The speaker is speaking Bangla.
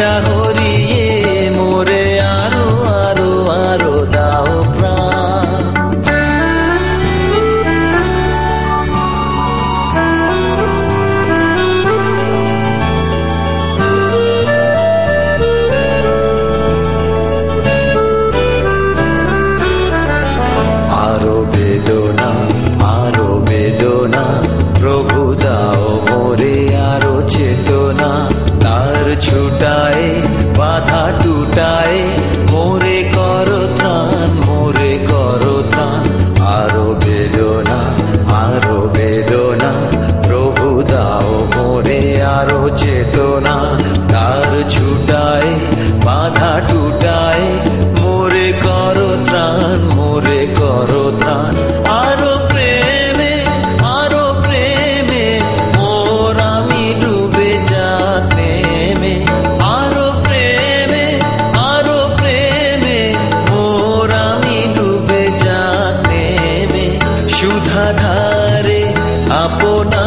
আশা হরিয়ে মোরে আরো আরো আরো দাও প্রাণ। আরো বেদনা আরো বেদনা প্রভু দাও মোরে আরো চেতনা। তার ছুটায় বাধা টুটায় মোরে করো ত্রাণ মোরে করো ত্রাণ। আরো বেদনা প্রভু দাও মোরে আরো চেতনা। তার ছুটায় বাধা টুটায় মোরে করো ত্রাণ মোরে করো ত্রাণ। আরো প্রেমে মোর আমি ডুবে যাতে মে। আরো প্রেমে মোর আমি ডুবে যাতে মে। সুধাধারে আপনা